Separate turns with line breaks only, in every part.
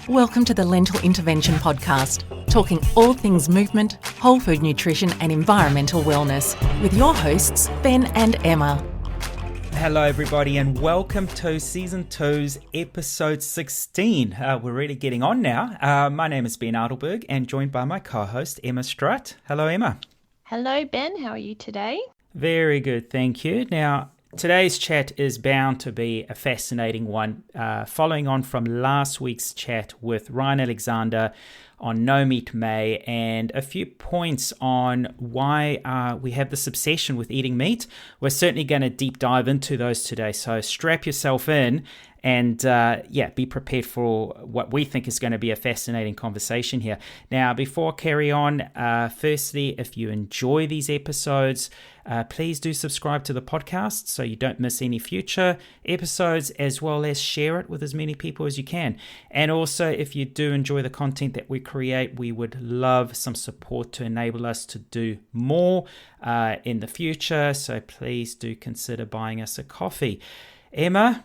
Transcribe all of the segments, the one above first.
Welcome to the Lentil Intervention Podcast, talking all things movement, whole food nutrition and environmental wellness with your hosts, Ben and Emma.
Hello everybody and welcome to Season 2's Episode 16. We're really getting on now. My name is Ben Adelberg and joined by my co-host Emma Strutt. Hello Emma.
Hello Ben, how are you today?
Very good, thank you. Now, today's chat is bound to be a fascinating one, following on from last week's chat with Ryan Alexander on No Meat May and a few points on why we have this obsession with eating meat. We're certainly going to deep dive into those today, so strap yourself in and be prepared for what we think is going to be a fascinating conversation here. Now, before I carry on, firstly, if you enjoy these episodes, please do subscribe to the podcast so you don't miss any future episodes, as well as share it with as many people as you can. And also, if you do enjoy the content that we create, we would love some support to enable us to do more in the future. So please do consider buying us a coffee. Emma,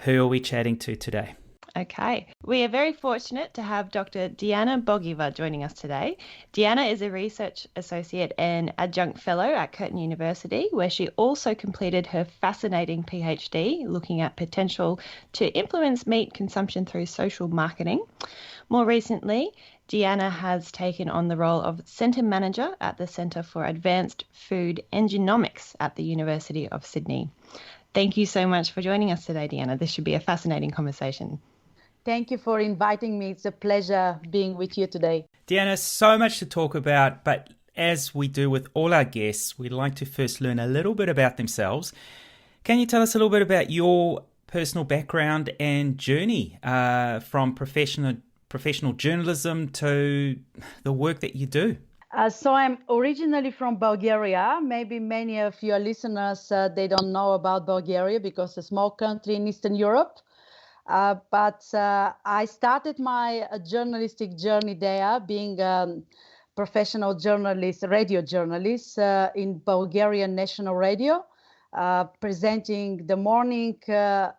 who are we chatting to today?
Okay, we are very fortunate to have Dr. Diana Bogueva joining us today. Diana is a research associate and adjunct fellow at Curtin University, where she also completed her fascinating PhD looking at potential to influence meat consumption through social marketing. More recently, Diana has taken on the role of Centre Manager at the Centre for Advanced Food and Genomics at the University of Sydney. Thank you so much for joining us today, Diana. This should be a fascinating conversation.
Thank you for inviting me. It's a pleasure being with you today.
Diana, so much to talk about, but as we do with all our guests, we'd like to first learn a little bit about themselves. Can you tell us a little bit about your personal background and journey from professional journalism to the work that you do?
So I'm originally from Bulgaria. Maybe many of your listeners, they don't know about Bulgaria because it's a small country in Eastern Europe. But I started my journalistic journey there, being a professional journalist, radio journalist in Bulgarian National Radio, presenting the morning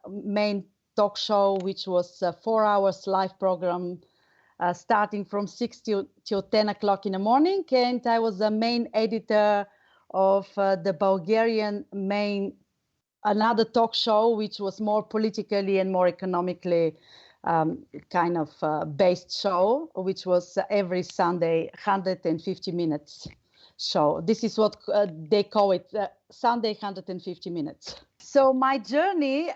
main talk show, which was a 4 hours live program starting from 6 till 10 o'clock in the morning. And I was the main editor of the Bulgarian another talk show, which was more politically and more economically based show, which was every Sunday, 150 minutes show. This is what they call it, Sunday 150 minutes. So my journey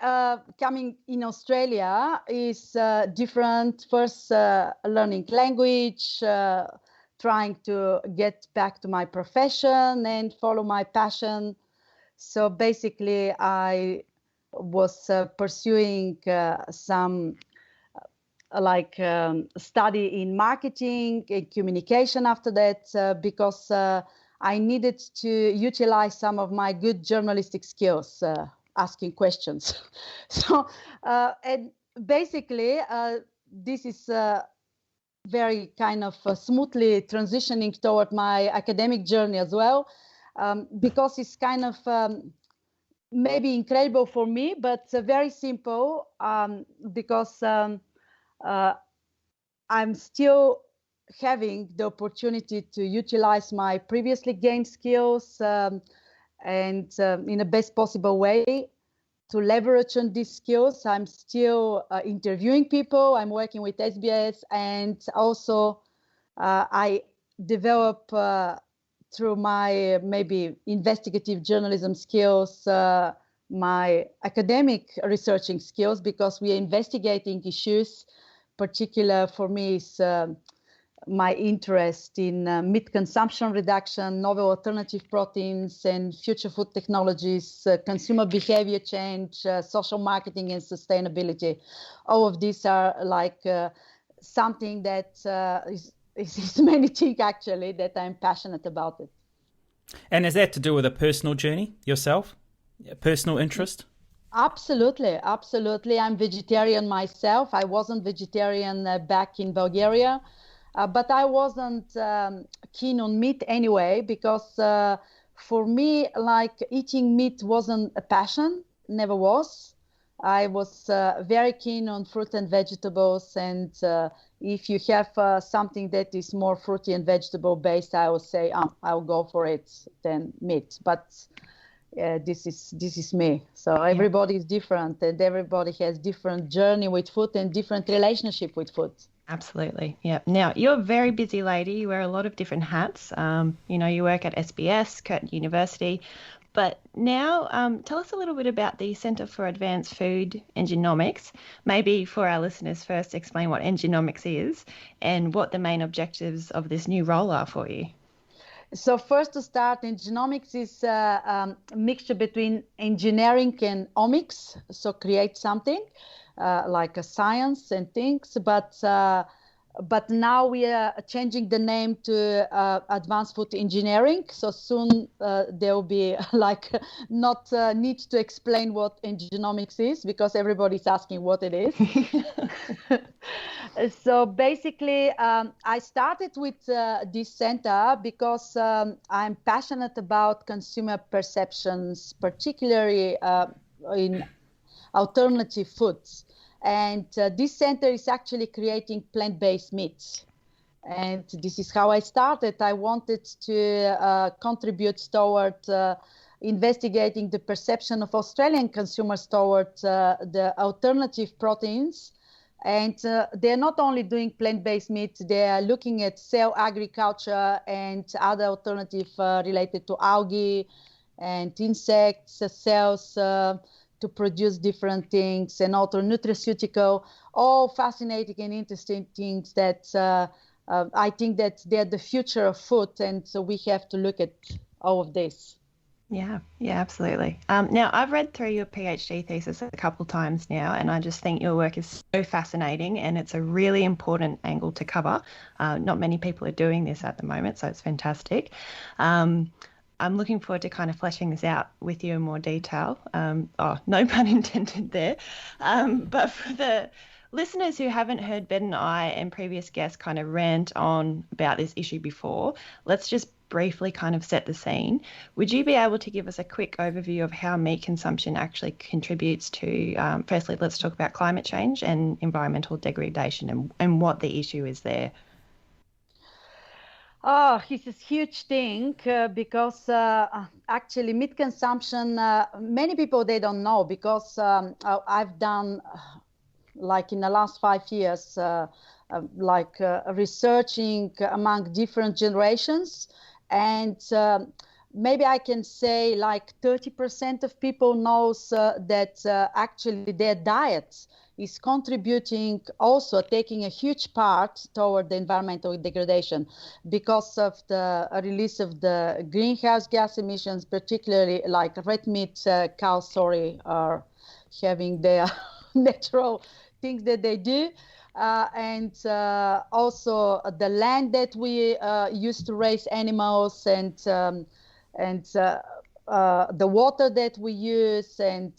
coming in Australia is different. First, learning language, trying to get back to my profession and follow my passion. So basically, I was pursuing some study in marketing and communication after that because I needed to utilize some of my good journalistic skills, asking questions. So, and basically, this is very kind of smoothly transitioning toward my academic journey as well. Because it's kind of maybe incredible for me, but very simple because I'm still having the opportunity to utilize my previously gained skills and in the best possible way to leverage on these skills. I'm still interviewing people. I'm working with SBS, and also I develop through my maybe investigative journalism skills, my academic researching skills, because we are investigating issues. Particular for me is my interest in meat consumption reduction, novel alternative proteins, and future food technologies, consumer behavior change, social marketing, and sustainability. All of these are something that is many things actually that I'm passionate about it.
And is that to do with a personal journey yourself, a personal interest?
Absolutely. I'm vegetarian myself. I wasn't vegetarian back in Bulgaria, but I wasn't keen on meat anyway, because for me, eating meat wasn't a passion, never was. I was very keen on fruit and vegetables, and if you have something that is more fruity and vegetable based, I would say I'll go for it than meat. But this is me. So everybody is different, and everybody has different journey with food and different relationship with food.
Absolutely. Yeah. Now, you're a very busy lady. You wear a lot of different hats. You work at SBS, Curtin University. But now, tell us a little bit about the Centre for Advanced Food and Genomics. Maybe for our listeners, first explain what genomics is and what the main objectives of this new role are for you.
So first to start, genomics is a mixture between engineering and omics. So create something like a science and things, but now we are changing the name to advanced food engineering. So soon there will be not need to explain what genomics is, because everybody's asking what it is. So basically, I started with this center because I'm passionate about consumer perceptions, particularly in alternative foods. And this center is actually creating plant-based meats. And this is how I started. I wanted to contribute toward investigating the perception of Australian consumers toward the alternative proteins. And they're not only doing plant-based meat, they are looking at cell agriculture and other alternatives related to algae and insects, cells, to produce different things, and also nutraceutical, all fascinating and interesting things that I think that they're the future of food, and so we have to look at all of this.
Yeah, absolutely. Now, I've read through your PhD thesis a couple of times now, and I just think your work is so fascinating, and it's a really important angle to cover. Not many people are doing this at the moment, so it's fantastic. I'm looking forward to kind of fleshing this out with you in more detail. No pun intended there. But for the listeners who haven't heard Ben and I and previous guests kind of rant on about this issue before, let's just briefly kind of set the scene. Would you be able to give us a quick overview of how meat consumption actually contributes to, firstly, let's talk about climate change and environmental degradation and what the issue is there?
Oh, it's a huge thing because actually meat consumption, many people, they don't know, because I've done, like in the last 5 years, researching among different generations. And maybe I can say like 30% of people knows that actually their diet is contributing, also taking a huge part toward the environmental degradation because of the release of the greenhouse gas emissions, particularly like red meat cows, are having their natural things that they do. And also the land that we use to raise animals, and the water that we use, and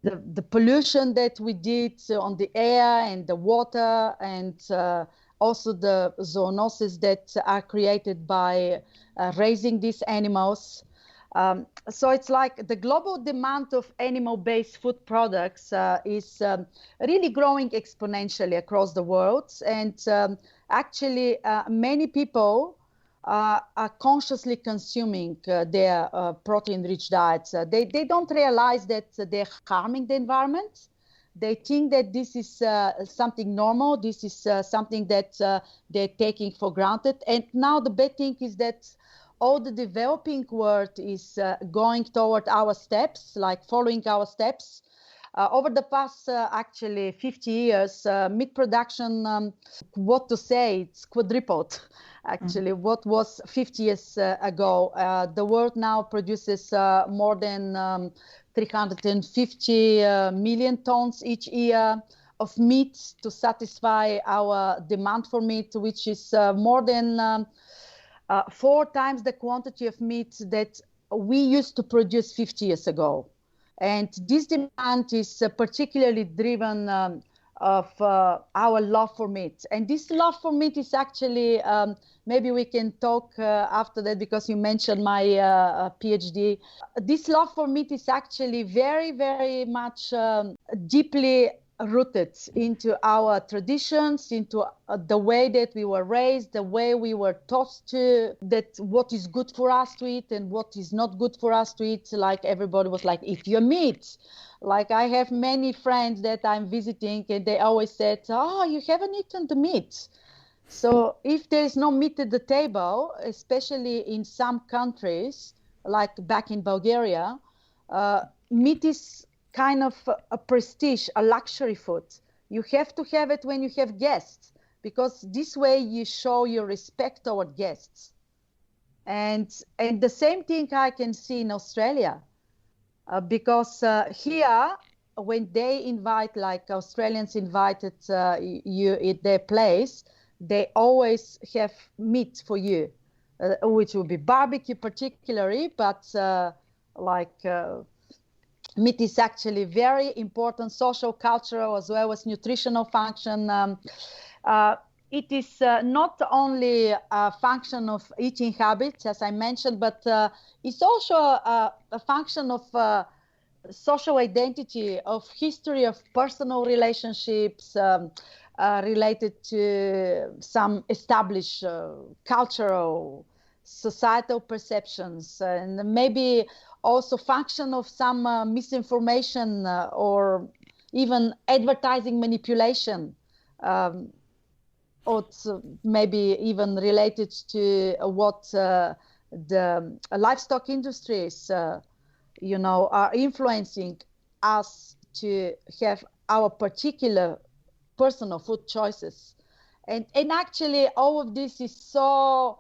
the pollution that we did on the air and the water, and also the zoonoses that are created by raising these animals. So it's like the global demand of animal-based food products is really growing exponentially across the world. And actually, many people are consciously consuming their protein-rich diets. They don't realize that they're harming the environment. They think that this is something normal. This is something that they're taking for granted. And now the bad thing is that all the developing world is going toward our steps, like following our steps. Over the past, actually, 50 years, meat production, it's quadrupled. Actually, what was 50 years ago. The world now produces more than 350 million tons each year of meat to satisfy our demand for meat, which is more than 4 times the quantity of meat that we used to produce 50 years ago. And this demand is particularly driven of our love for meat. And this love for meat is actually, maybe we can talk after that, because you mentioned my PhD. This love for meat is actually very, very much deeply rooted into our traditions, into the way that we were raised, the way we were taught to, that what is good for us to eat and what is not good for us to eat. Like everybody was like, eat your meat. Like I have many friends that I'm visiting and they always said, oh, you haven't eaten the meat. So if there's no meat at the table, especially in some countries, like back in Bulgaria, meat is kind of a prestige, a luxury food. You have to have it when you have guests, because this way you show your respect toward guests. And the same thing I can see in Australia. Because here, when they invite, like Australians invited you at their place, they always have meat for you, which will be barbecue particularly, but meat is actually very important social, cultural, as well as nutritional function. It is not only a function of eating habits, as I mentioned, but it's also a function of social identity, of history, of personal relationships related to some established cultural, societal perceptions, and maybe also function of some misinformation or even advertising manipulation. Or maybe even related to what the livestock industries, are influencing us to have our particular personal food choices. And actually, all of this is so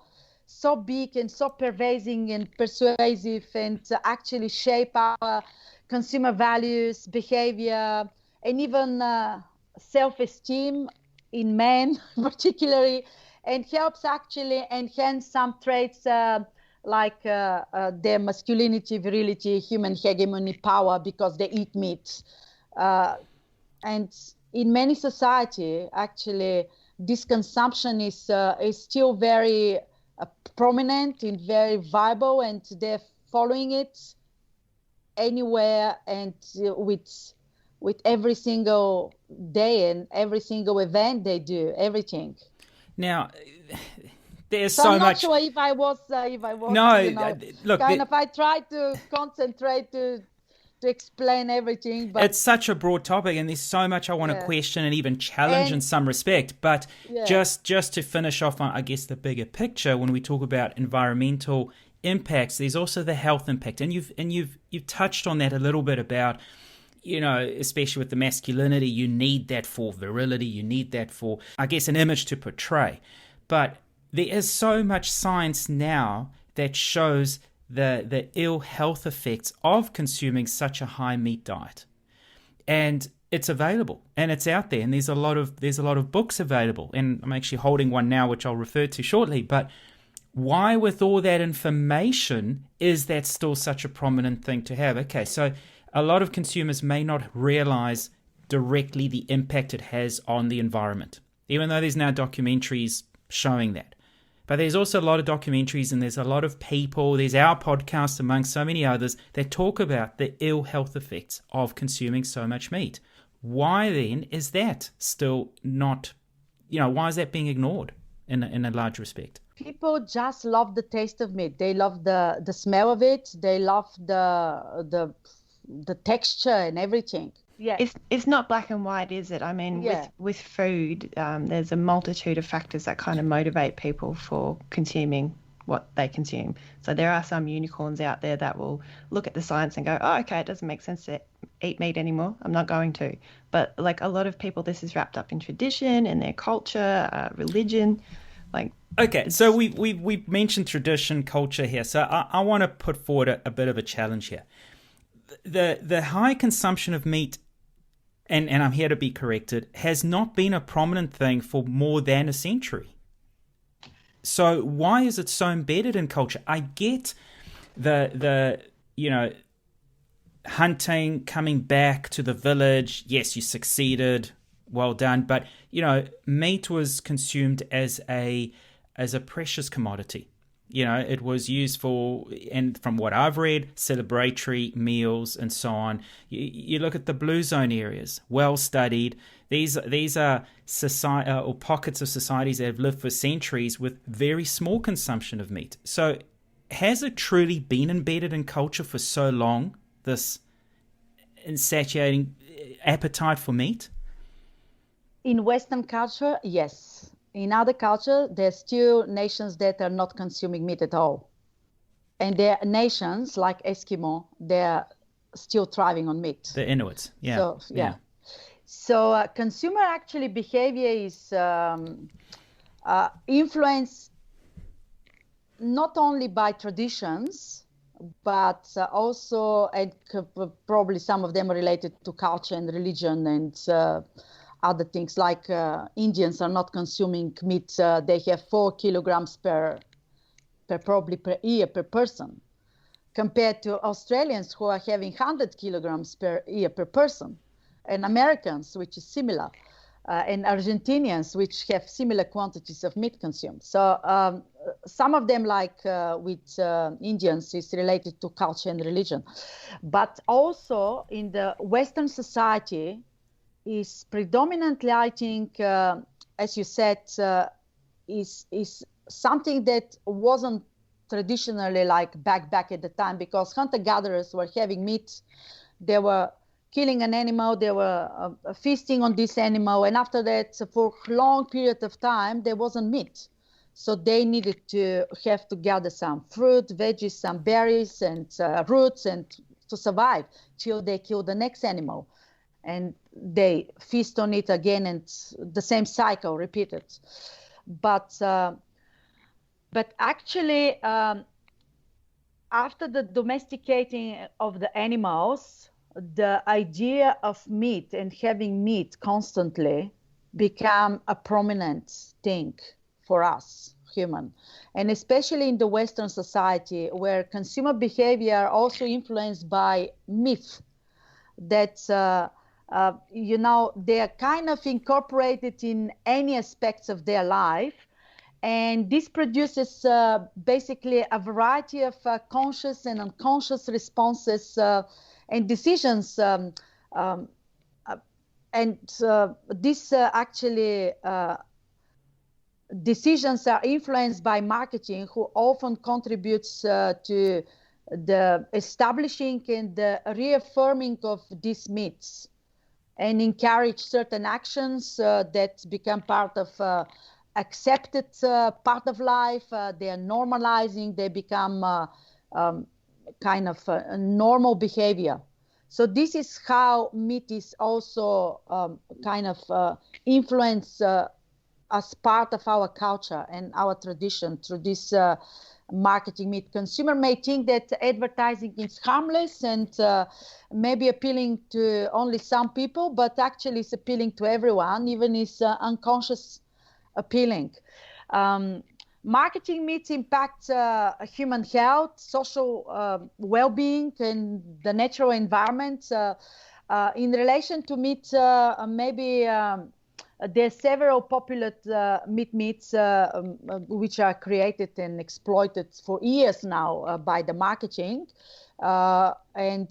big and so pervasive and persuasive, and actually shape our consumer values, behavior, and even self-esteem in men particularly, and helps actually enhance some traits like their masculinity, virility, human hegemony, power, because they eat meat. And in many society, actually, this consumption is still very prominent and very viable, and they're following it anywhere and with every single day and every single event they do, everything.
Now, there's
so
so
I'm not
much.
sure if I was
No, look,
I tried to concentrate to explain everything, but
it's such a broad topic, and there's so much I want to question and even challenge in some respect. But just to finish off on, I guess, the bigger picture, when we talk about environmental impacts, there's also the health impact, and you've touched on that a little bit about, especially with the masculinity, you need that for virility, you need that for, I guess, an image to portray. But there is so much science now that shows the ill health effects of consuming such a high meat diet. And it's available and it's out there, and there's a lot of books available, and I'm actually holding one now which I'll refer to shortly. But why, with all that information, is that still such a prominent thing to have? Okay, so a lot of consumers may not realize directly the impact it has on the environment, even though there's now documentaries showing that. But there's also a lot of documentaries, and there's a lot of people, there's our podcast among so many others, that talk about the ill health effects of consuming so much meat. Why then is that still not, why is that being ignored in a large respect?
People just love the taste of meat. They love the smell of it. They love the texture and everything. Yeah,
it's not black and white, is it? I mean, with food, there's a multitude of factors that kind of motivate people for consuming what they consume. So there are some unicorns out there that will look at the science and go, oh, okay, it doesn't make sense to eat meat anymore, I'm not going to. But like a lot of people, this is wrapped up in tradition and their culture, religion.
Okay, so we've mentioned tradition, culture here. So I want to put forward a bit of a challenge here. The high consumption of meat, and I'm here to be corrected, has not been a prominent thing for more than a century. So why is it so embedded in culture? I get the hunting, coming back to the village. Yes, you succeeded. well done. But, meat was consumed as a precious commodity. It was used for, and from what I've read, celebratory meals and so on. You look at the blue zone areas, well studied. These are society or pockets of societies that have lived for centuries with very small consumption of meat. So has it truly been embedded in culture for so long, this insatiating appetite for meat?
In Western culture, yes. In other culture, there's still nations that are not consuming meat at all. And there are nations like Eskimo, they're still thriving on meat.
The Inuits, yeah.
So, yeah. So consumer actually behavior is influenced not only by traditions, but also, and probably some of them are related to culture and religion and other things, like Indians are not consuming meat. They have 4 kilograms per year per person, compared to Australians who are having 100 kilograms per year per person, and Americans, which is similar, and Argentinians, which have similar quantities of meat consumed. So some of them, like with Indians, is related to culture and religion. But also in the Western society, is predominantly, I think, as you said, is something that wasn't traditionally like back at the time, because hunter-gatherers were having meat. They were killing an animal, they were feasting on this animal, and after that, for a long period of time, there wasn't meat. So they needed to have to gather some fruit, veggies, some berries, and roots, and to survive till they kill the next animal. And they feast on it again, and the same cycle repeated. But actually, after the domesticating of the animals, the idea of meat and having meat constantly became a prominent thing for us, human. And especially in the Western society, where consumer behavior also influenced by myth, that they are kind of incorporated in any aspects of their life. And this produces basically a variety of conscious and unconscious responses and decisions. Decisions are influenced by marketing, who often contributes to the establishing and the reaffirming of these myths, and encourage certain actions that become part of accepted part of life. They are normalizing, they become kind of a normal behavior. So this is how meat is also kind of influenced as part of our culture and our tradition through this marketing meat. Consumer may think that advertising is harmless and maybe appealing to only some people, but actually it's appealing to everyone, even it's unconscious appealing. Marketing meats impact human health, social well-being, and the natural environment. In relation to meat, maybe there are several popular meats which are created and exploited for years now by the marketing. And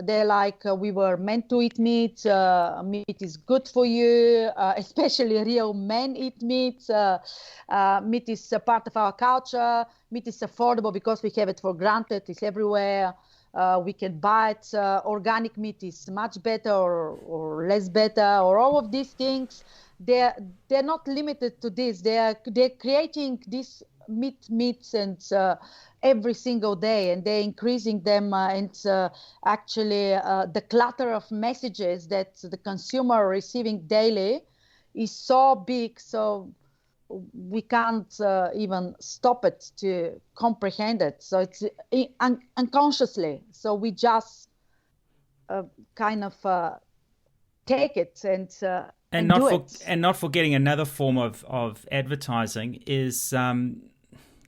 they're like, we were meant to eat meat. Meat is good for you, especially real men eat meat. Meat is a part of our culture. Meat is affordable because we have it for granted. It's everywhere. We can buy it. Organic meat is much better or less better, or all of these things. They're not limited to this. They're creating these meats and every single day, and they're increasing them. Actually, the clutter of messages that the consumer are receiving daily is so big, so we can't even stop it to comprehend it. So it's unconsciously. So we just kind of take it and
not forgetting another form of advertising is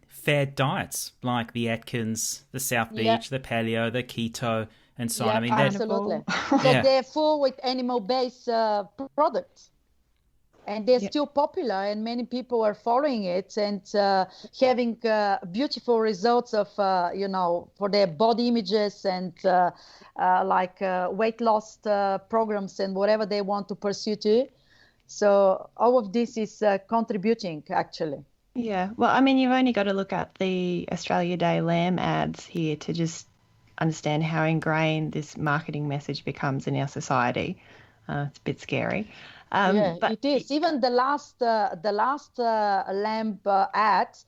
fad diets like the Atkins, the South Beach, the paleo, the keto, and so on. I mean,
absolutely. That they're full with animal-based products. And they're still popular, and many people are following it and having beautiful results of, for their body images and weight loss programs and whatever they want to pursue too. So all of this is contributing, actually.
Yeah. Well, I mean, you've only got to look at the Australia Day lamb ads here to just understand how ingrained this marketing message becomes in our society. It's a bit scary.
But it is. Even the last lamb ads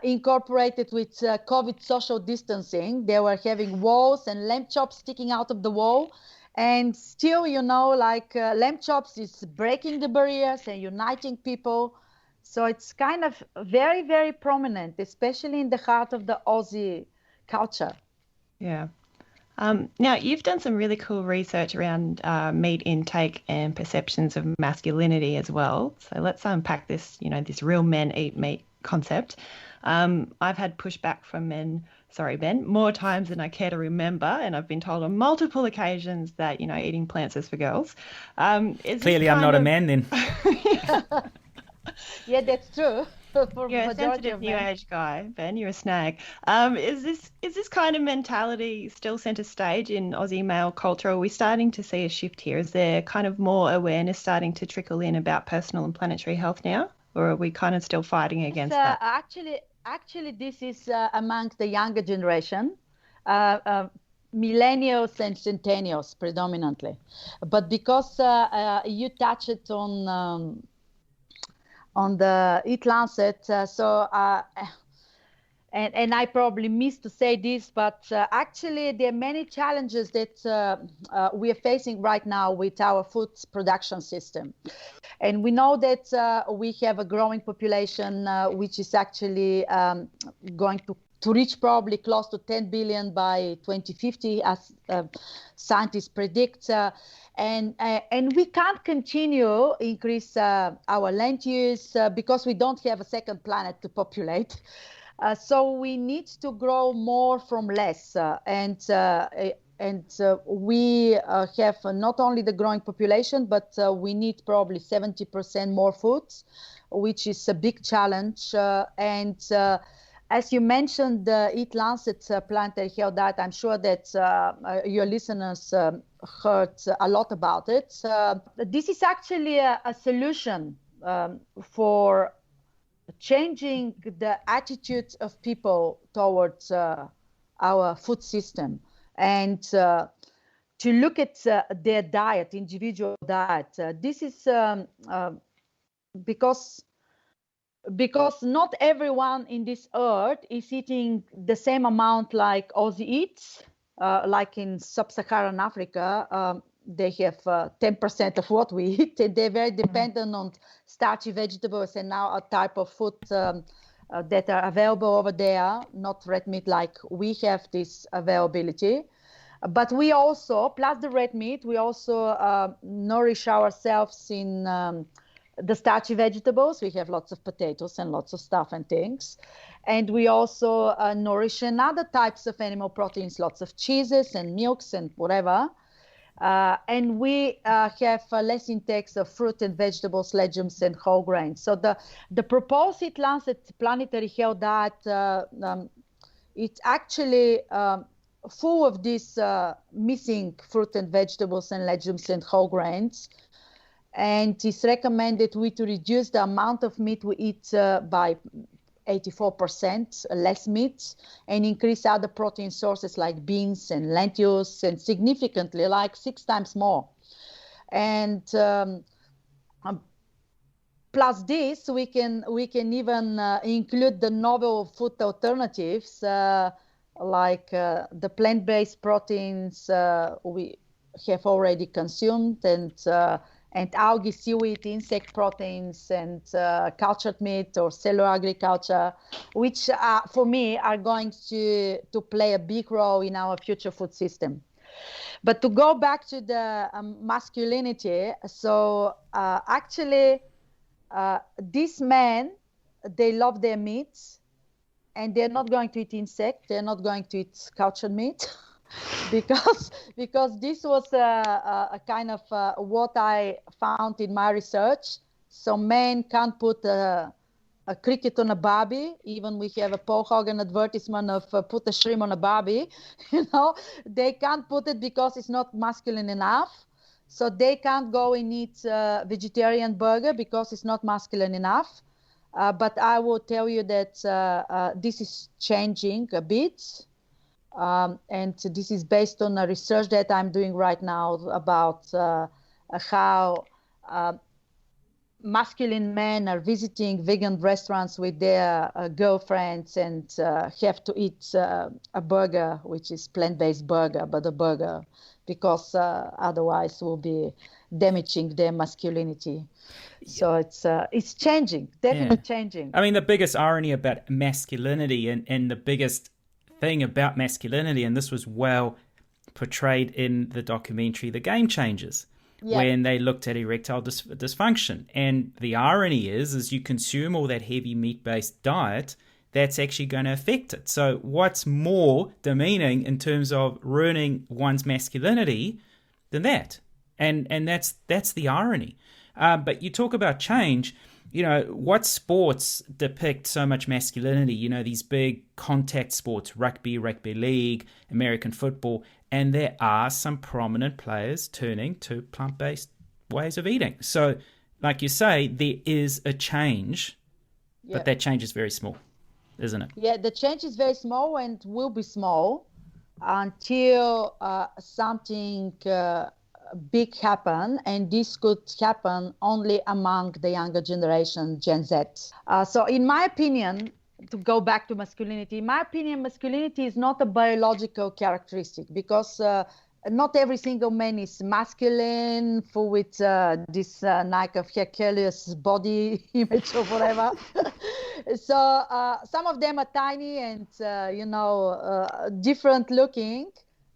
incorporated with COVID social distancing. They were having walls and lamb chops sticking out of the wall. And still, lamb chops is breaking the barriers and uniting people. So it's kind of very, very prominent, especially in the heart of the Aussie culture.
Yeah. Now, you've done some really cool research around meat intake and perceptions of masculinity as well. So let's unpack this, this real men eat meat concept. I've had pushback from men, Ben, more times than I care to remember. And I've been told on multiple occasions that, eating plants is for girls.
Clearly, I'm not a man then.
Yeah, that's true.
You're a sensitive new age guy, Ben. You're a snag. Is this kind of mentality still centre stage in Aussie male culture? Are we starting to see a shift here? Is there kind of more awareness starting to trickle in about personal and planetary health now, or are we kind of still fighting against that?
Actually, this is amongst the younger generation, millennials and centennials predominantly. But because you touched on the Eat Lancet, and I probably missed to say this, but actually there are many challenges that we are facing right now with our food production system. And we know that we have a growing population, which is actually going to reach probably close to 10 billion by 2050, as scientists predict. And we can't continue increase our land use because we don't have a second planet to populate. So we need to grow more from less. And we have not only the growing population, but we need probably 70% more food, which is a big challenge. As you mentioned, the Eat Lancet planetary health diet, I'm sure that your listeners heard a lot about it. This is actually a solution for changing the attitude of people towards our food system and to look at their diet, individual diet. This is because not everyone in this earth is eating the same amount like Aussie eats. Like in sub-Saharan Africa, they have 10% of what we eat, and they're very dependent on starchy vegetables and now a type of food that are available over there, not red meat like we have this availability. But we also, plus the red meat, we also nourish ourselves in the starchy vegetables. We have lots of potatoes and lots of stuff and things. And we also nourish in other types of animal proteins, lots of cheeses and milks and whatever. And we have less intakes of fruit and vegetables, legumes and whole grains. So the proposed Eat Lancet planetary health diet, it's actually full of these missing fruit and vegetables and legumes and whole grains. And it's recommended to reduce the amount of meat we eat by 84%, less meat, and increase other protein sources like beans and lentils, and significantly, like 6 times more. And plus this, we can even include the novel food alternatives like the plant-based proteins we have already consumed, and algae, seaweed, insect proteins, and cultured meat or cellular agriculture, which for me are going to play a big role in our future food system. But to go back to the masculinity, so actually these men, they love their meats, and they're not going to eat insect, they're not going to eat cultured meat. because this was a kind of what I found in my research. So men can't put a cricket on a Barbie. Even we have a Paul Hogan advertisement of put a shrimp on a Barbie. They can't put it because it's not masculine enough. So they can't go and eat vegetarian burger because it's not masculine enough. But I will tell you that this is changing a bit. And this is based on a research that I'm doing right now about how masculine men are visiting vegan restaurants with their girlfriends and have to eat a burger, which is plant-based burger, but a burger, because otherwise will be damaging their masculinity. So it's changing, definitely changing.
I mean, the biggest irony about masculinity and the biggest thing about masculinity, and this was well portrayed in the documentary The Game Changers, when they looked at erectile dysfunction. And the irony is you consume all that heavy meat-based diet, that's actually going to affect it. So what's more demeaning in terms of ruining one's masculinity than that? And that's the irony. But you talk about change. What sports depict so much masculinity? These big contact sports, rugby league, American football, and there are some prominent players turning to plant-based ways of eating. So, like you say, there is a change, but that change is very small, isn't it?
Yeah, the change is very small and will be small until something big happen, and this could happen only among the younger generation, Gen Z. So in my opinion, to go back to masculinity, in my opinion, masculinity is not a biological characteristic, because not every single man is masculine, full with this Nike of Hercules body image or whatever. So some of them are tiny and, different looking,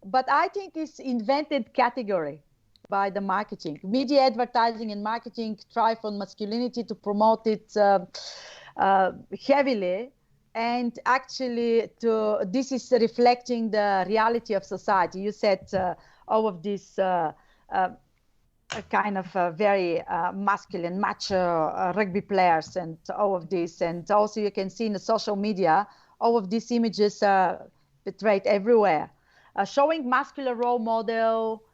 but I think it's invented category by the marketing. Media advertising and marketing thrive on masculinity to promote it heavily. And actually, this is reflecting the reality of society. You said all of these kind of very masculine, macho rugby players and all of this. And also you can see in the social media, all of these images are portrayed everywhere. Showing masculine role model,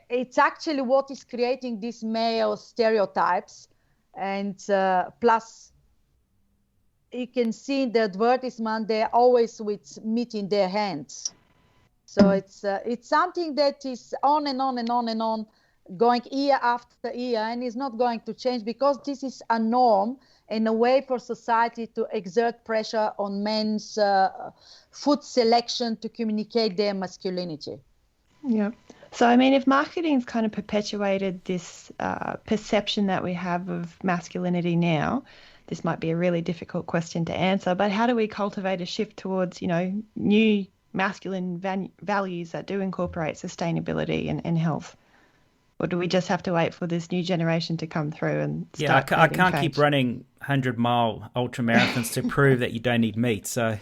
it's actually what is creating these male stereotypes. And plus, you can see in the advertisement, they're always with meat in their hands. So it's something that is on and on and on and on, going year after year, and is not going to change, because this is a norm and a way for society to exert pressure on men's food selection to communicate their masculinity.
Yeah. So, I mean, if marketing's kind of perpetuated this perception that we have of masculinity now, this might be a really difficult question to answer, but how do we cultivate a shift towards, new masculine values that do incorporate sustainability and health? Or do we just have to wait for this new generation to come through and start
I can't
change?
keep running 100-mile ultramarathons to prove that you don't need meat. So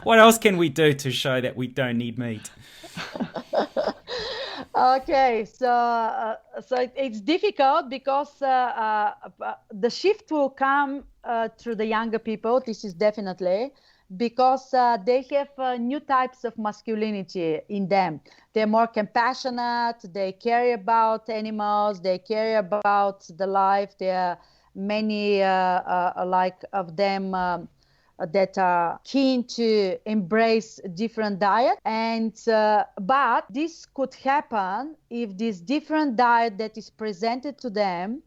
what else can we do to show that we don't need meat?
Okay, so it's difficult, because the shift will come through the younger people. This is definitely because they have new types of masculinity in them. They're more compassionate. They care about animals. They care about the life. There are many of them that are keen to embrace different diet, and but this could happen if this different diet that is presented to them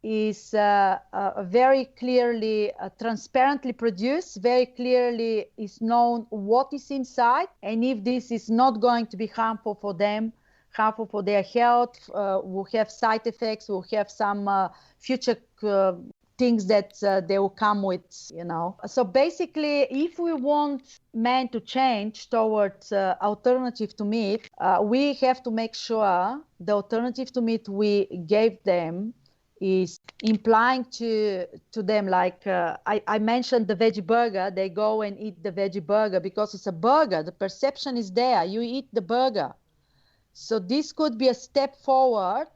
is very clearly, transparently produced, very clearly is known what is inside, and if this is not going to be harmful for them, harmful for their health, will have side effects, will have some future things that they will come with, So basically, if we want men to change towards alternative to meat, we have to make sure the alternative to meat we gave them is implying to them, like I mentioned the veggie burger. They go and eat the veggie burger because it's a burger. The perception is there. You eat the burger. So this could be a step forward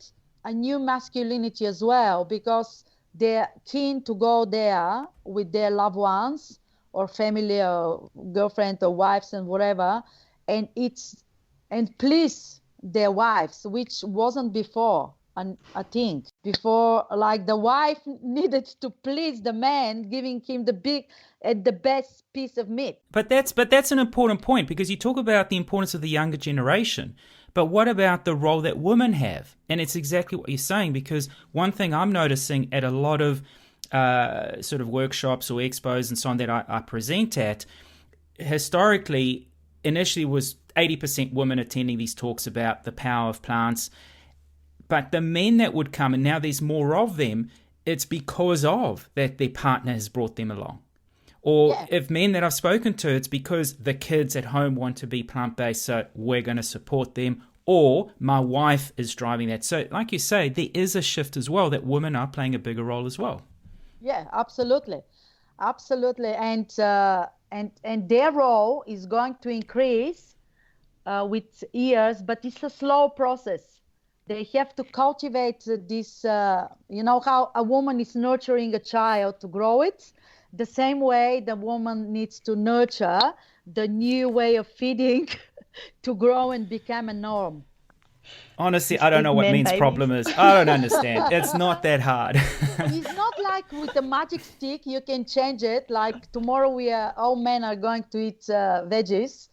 a new masculinity as well, because they're keen to go there with their loved ones or family or girlfriend or wives and whatever, and please their wives, which wasn't before. I think before, like, the wife needed to please the man, giving him the best piece of meat.
But that's an important point, because you talk about the importance of the younger generation. But what about the role that women have? And it's exactly what you're saying, because one thing I'm noticing at a lot of sort of workshops or expos and so on that I present at, historically, initially was 80% women attending these talks about the power of plants. But the men that would come, and now there's more of them, it's because of that their partner has brought them along. Or if men that I've spoken to, it's because the kids at home want to be plant-based, so we're going to support them. Or my wife is driving that. So like you say, there is a shift as well, that women are playing a bigger role as well.
Yeah, absolutely. Absolutely. And their role is going to increase with years, but it's a slow process. They have to cultivate this, how a woman is nurturing a child to grow it. The same way the woman needs to nurture the new way of feeding to grow and become a norm.
Honestly, I don't know what men's problem is. I don't understand. It's not that hard.
It's not like with a magic stick you can change it. Like tomorrow all men are going to eat veggies.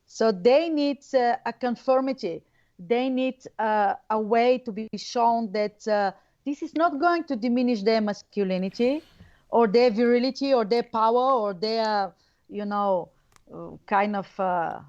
So they need a conformity. They need a way to be shown that this is not going to diminish their masculinity or their virility or their power or their, kind of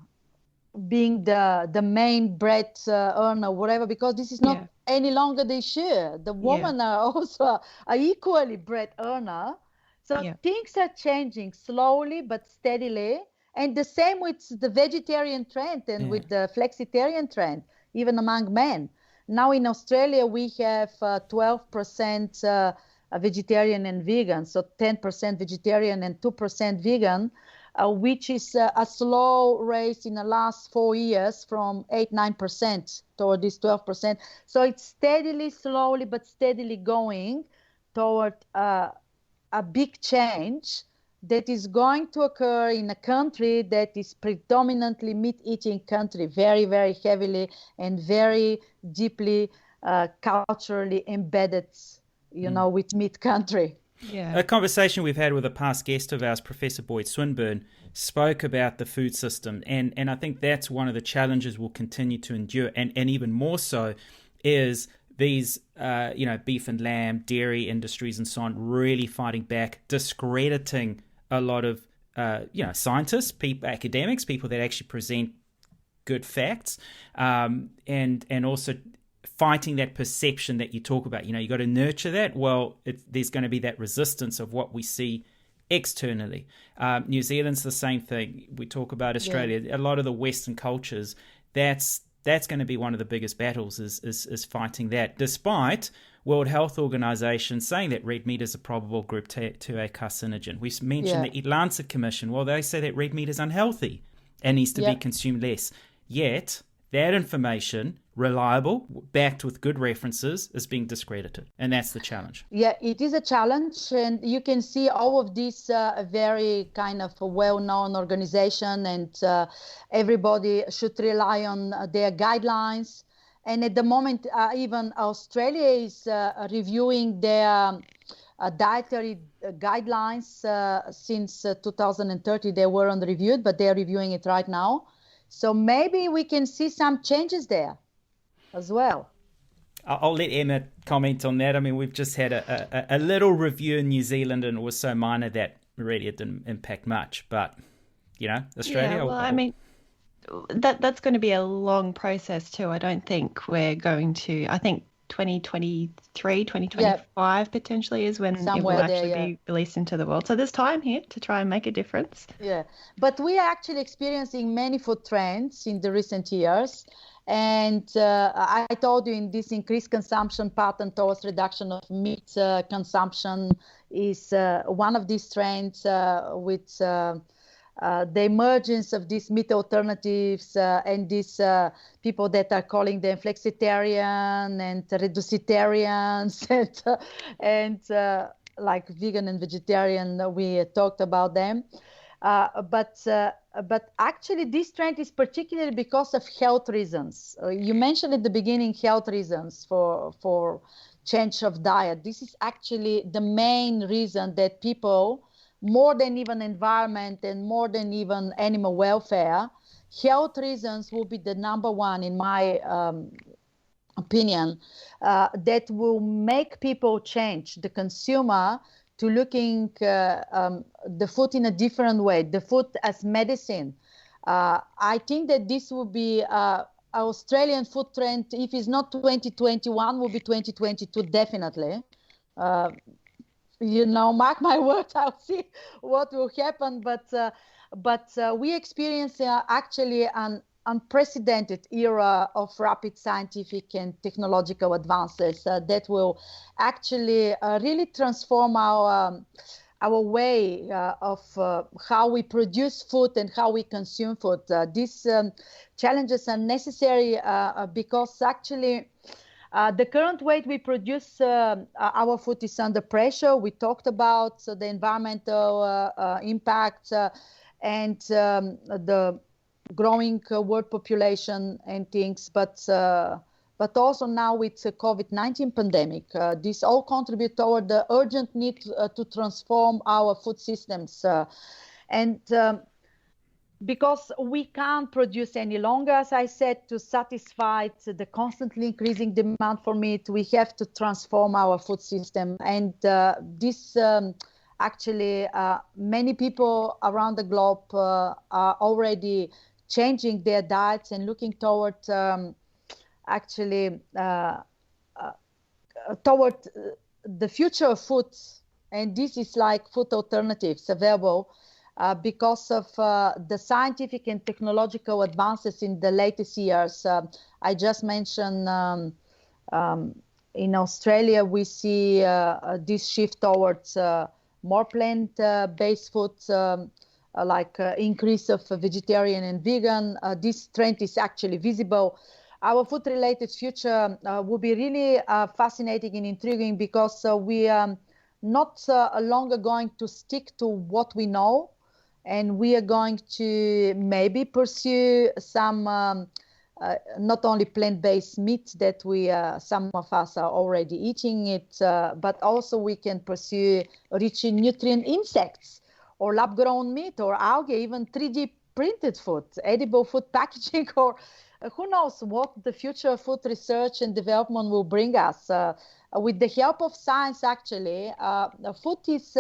being the main bread earner, whatever, because this is not any longer the issue. The women are also a equally bread earner. So things are changing slowly but steadily. And the same with the vegetarian trend and with the flexitarian trend, even among men. Now in Australia, we have 12% vegetarian and vegan, so 10% vegetarian and 2% vegan, which is a slow race in the last 4 years from 8-9% toward this 12%. So it's steadily, slowly, but steadily going toward a big change that is going to occur in a country that is predominantly meat-eating country, very, very heavily and very deeply culturally embedded, with meat country.
Yeah.
A conversation we've had with a past guest of ours, Professor Boyd Swinburne, spoke about the food system. And I think that's one of the challenges we'll continue to endure. And even more so is these, beef and lamb, dairy industries and so on, really fighting back, discrediting a lot of, scientists, academics, people that actually present good facts, and also fighting that perception that you talk about. You got to nurture that. Well, there's going to be that resistance of what we see externally. New Zealand's the same thing. We talk about Australia. A lot of the Western cultures, that's going to be one of the biggest battles is fighting that, despite World Health Organization saying that red meat is a probable group to a carcinogen. We mentioned the Lancet Commission. Well, they say that red meat is unhealthy and needs to be consumed less. Yet, that information, reliable, backed with good references, is being discredited. And that's the challenge. Yeah,
it is a challenge. And you can see all of these very kind of well-known organization, and everybody should rely on their guidelines. And at the moment, even Australia is reviewing their dietary guidelines since 2030. They weren't reviewed, but they're reviewing it right now. So maybe we can see some changes there as well.
I'll let Emma comment on that. I mean, we've just had a little review in New Zealand, and it was so minor that really it didn't impact much. But, Australia...
Yeah, well, I mean, that's going to be a long process too. I don't think we're going to... I think 2023, 2025 potentially is when it will actually be released into the world. So there's time here to try and make a difference.
Yeah, but we are actually experiencing many food trends in the recent years. And I told you, in this increased consumption pattern towards reduction of meat consumption is one of these trends with the emergence of these meat alternatives and these people that are calling them flexitarian and reducitarians and like vegan and vegetarian, we talked about them. But actually this trend is particularly because of health reasons. You mentioned at the beginning health reasons for change of diet. This is actually the main reason that people, more than even environment and more than even animal welfare, health reasons will be the number one, in my opinion, that will make people change the consumer to looking the food in a different way, the food as medicine. I think that this will be Australian food trend. If it's not 2021, will be 2022 definitely. Mark my words, I'll see what will happen. But we experience actually an unprecedented era of rapid scientific and technological advances that will actually really transform our way of how we produce food and how we consume food. These challenges are necessary because actually the current way we produce our food is under pressure. We talked about the environmental impact and the growing world population and things, but also now with the COVID-19 pandemic, this all contribute toward the urgent need to transform our food systems. Because we can't produce any longer, as I said, to satisfy the constantly increasing demand for meat, we have to transform our food system. And this actually, many people around the globe are already changing their diets and looking toward toward the future of food. And this is like food alternatives available because of the scientific and technological advances in the latest years. I just mentioned in Australia, we see this shift towards more plant-based foods, like increase of vegetarian and vegan. This trend is actually visible. Our food-related future will be really fascinating and intriguing because we are not longer going to stick to what we know, and we are going to maybe pursue some not only plant-based meat that we some of us are already eating it, but also we can pursue rich in nutrient insects or lab-grown meat or algae, even 3D printed food, edible food packaging, or who knows what the future of food research and development will bring us. With the help of science, actually, food is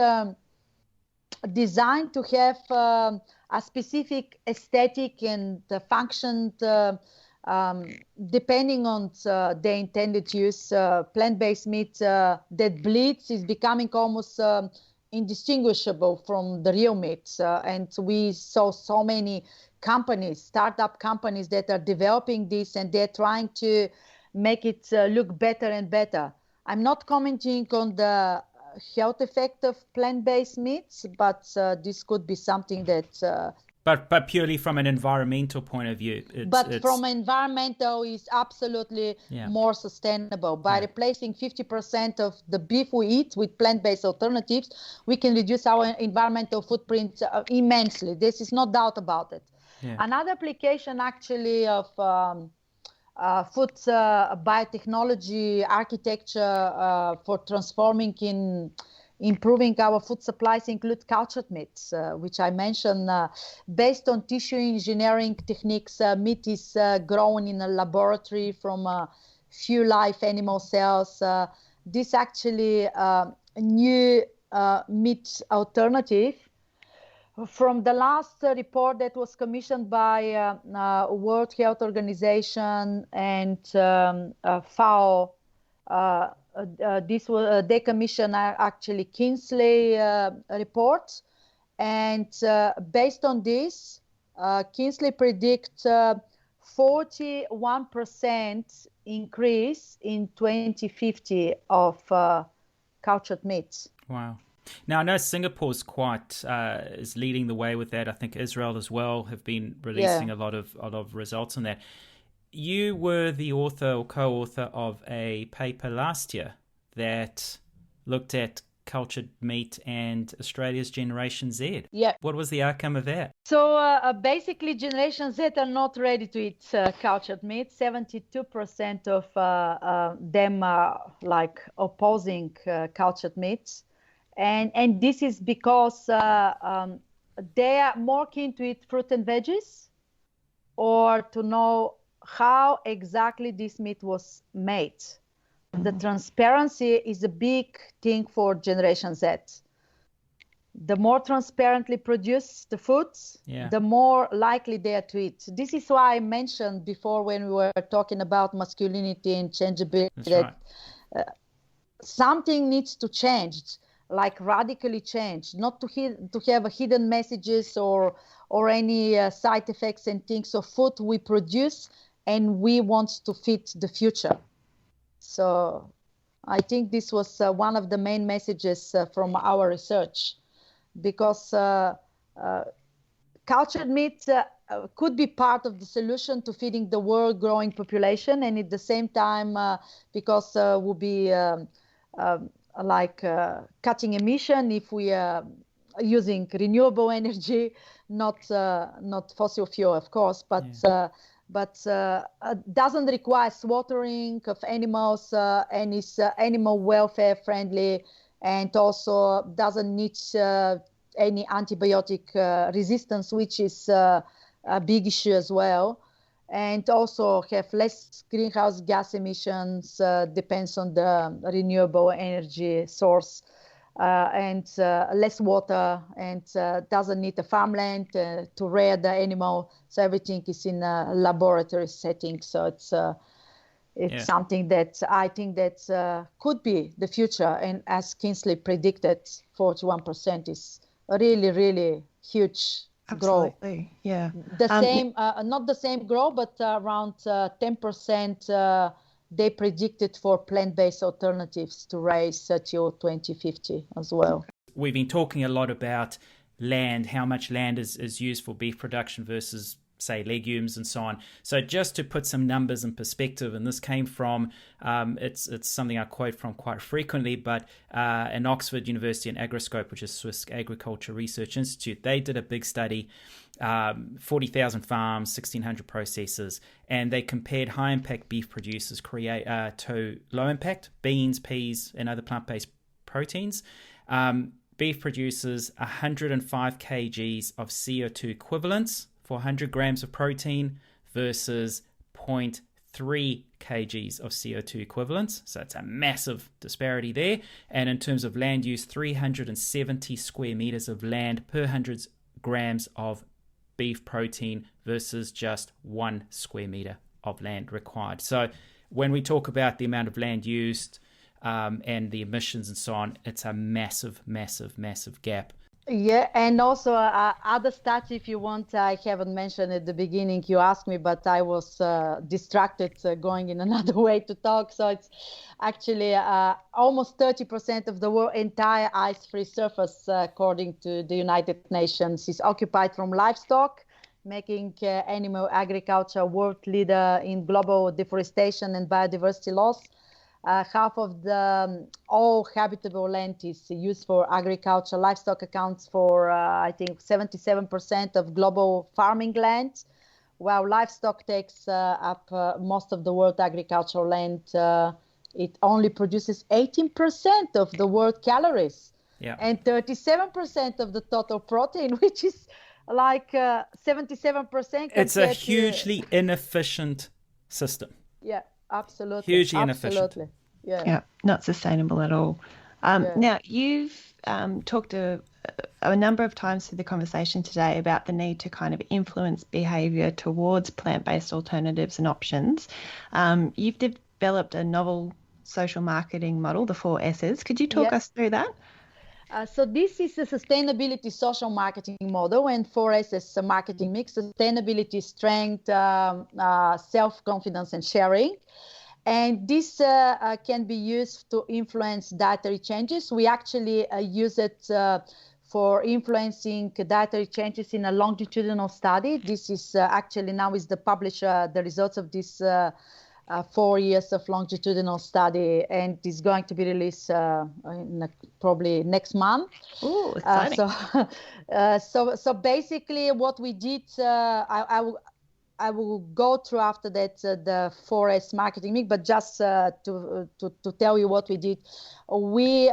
designed to have a specific aesthetic and function depending on the intended use. Plant-based meat that bleeds is becoming almost indistinguishable from the real meat. And we saw so many companies, startup companies that are developing this, and they're trying to make it look better and better. I'm not commenting on the health effect of plant-based meats, but this could be something that...
But purely from an environmental point of view.
From environmental is absolutely more sustainable. By replacing 50% of the beef we eat with plant-based alternatives, we can reduce our environmental footprint immensely. This is no doubt about it. Yeah. Another application actually of food biotechnology architecture for transforming in improving our food supplies include cultured meats, which I mentioned. Based on tissue engineering techniques, meat is grown in a laboratory from a few live animal cells. This actually new meat alternative. From the last report that was commissioned by World Health Organization and FAO, they commissioned actually Kingsley report, and based on this, Kingsley predicts 41% increase in 2050 of cultured meats.
Wow. Now, I know Singapore's quite is leading the way with that. I think Israel as well have been releasing a lot of results on that. You were the author or co-author of a paper last year that looked at cultured meat and Australia's Generation Z.
Yeah.
What was the outcome of that?
So basically, Generation Z are not ready to eat cultured meat. 72% of them are like opposing cultured meats. And this is because they are more keen to eat fruit and veggies or to know how exactly this meat was made. The transparency is a big thing for Generation Z. The more transparently produced the foods, the more likely they are to eat. This is why I mentioned before when we were talking about masculinity and changeability.
That's right.
Something needs to change, like radically change, not to have hidden messages or any side effects and things of food we produce and we want to fit the future. So I think this was one of the main messages from our research, because cultured meat could be part of the solution to feeding the world growing population, and at the same time, because we'll be cutting emission if we are using renewable energy, not fossil fuel, of course, but doesn't require slaughtering of animals and is animal welfare friendly, and also doesn't need any antibiotic resistance, which is a big issue as well, and also have less greenhouse gas emissions, depends on the renewable energy source, and less water, and doesn't need a farmland to rear the animal. So everything is in a laboratory setting. So it's something that I think that could be the future. And as Kingsley predicted, 41% is a really, really huge growth.
Absolutely, yeah.
Not the same growth, but around 10%. They predicted for plant-based alternatives to rise till 2050 as well.
We've been talking a lot about land, how much land is used for beef production versus, say, legumes and so on. So just to put some numbers in perspective, and this came from, it's something I quote from quite frequently, but an Oxford University and Agroscope, which is Swiss Agriculture Research Institute, they did a big study, 40,000 farms, 1,600 processors, and they compared high-impact beef producers to low-impact beans, peas, and other plant-based proteins. Beef produces 105 kgs of CO2 equivalents for 100 grams of protein versus 0.3 kgs of CO2 equivalents. So it's a massive disparity there. And in terms of land use, 370 square meters of land per 100 grams of beef protein versus just 1 square meter of land required. So when we talk about the amount of land used and the emissions and so on, it's a massive, massive, massive gap.
Yeah, and also other stats, if you want, I haven't mentioned at the beginning. You asked me, but I was distracted going in another way to talk. So it's actually almost 30% of the world entire ice-free surface, according to the United Nations, is occupied from livestock, making animal agriculture world leader in global deforestation and biodiversity loss. Half of the all habitable land is used for agriculture. Livestock accounts for, I think, 77% of global farming land, while livestock takes up most of the world agricultural land. It only produces 18% of the world calories and 37% of the total protein, which is like 77%.
It's a hugely inefficient system.
Yeah. Absolutely.
Hugely inefficient.
Yeah, not sustainable at all. Now, you've talked a number of times through the conversation today about the need to kind of influence behaviour towards plant-based alternatives and options. You've developed a novel social marketing model, the 4 S's. Could you talk us through that?
So this is a sustainability social marketing model, and 4S is a marketing mix: sustainability, strength, self-confidence, and sharing. And this can be used to influence dietary changes. We actually use it for influencing dietary changes in a longitudinal study. This is actually now is the publish the results of this 4 years of longitudinal study, and is going to be released probably next month.
Oh, exciting!
So basically, what we did, I will go through after that the 4S marketing mix, but just to tell you what we did, we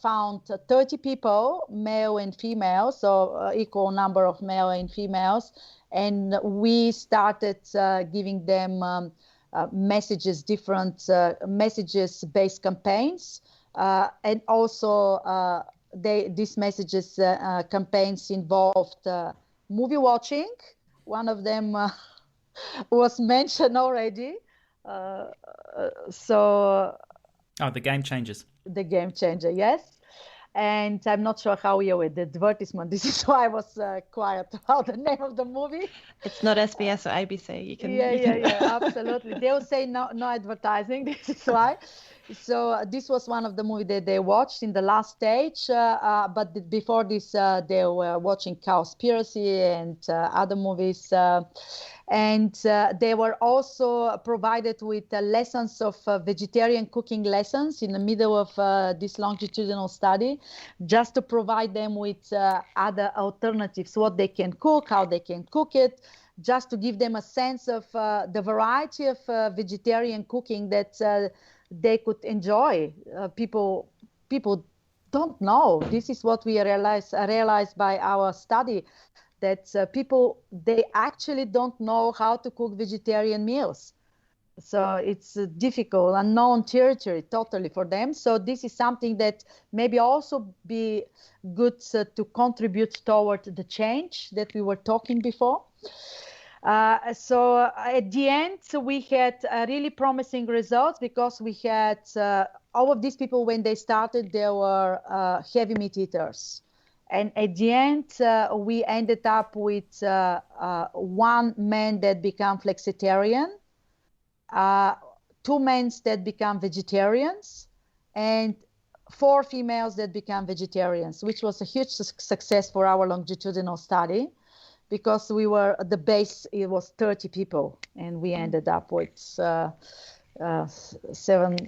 found 30 people, male and female, so equal number of male and females, and we started giving them messages, different messages-based campaigns, and also these messages campaigns involved movie watching. One of them was mentioned already.
The Game Changers.
The Game Changer, yes. And I'm not sure how you're with the advertisement. This is why I was quiet about the name of the movie.
It's not SBS or ABC. You can.
Absolutely. They'll say no advertising. This is why. So this was one of the movies that they watched in the last stage. But before this, they were watching Cowspiracy and other movies. And they were also provided with lessons of vegetarian cooking lessons in the middle of this longitudinal study, just to provide them with other alternatives, what they can cook, how they can cook it, just to give them a sense of the variety of vegetarian cooking that they could enjoy. People don't know. This is what we realized by our study, that people, they actually don't know how to cook vegetarian meals. So it's a difficult, unknown territory totally for them. So this is something that maybe also be good to contribute toward the change that we were talking before. So at the end, we had really promising results, because we had all of these people, when they started, they were heavy meat eaters. And at the end, we ended up with one man that became flexitarian, 2 men that become vegetarians, and 4 females that become vegetarians, which was a huge success for our longitudinal study, because we were at the base, it was 30 people, and we ended up with 7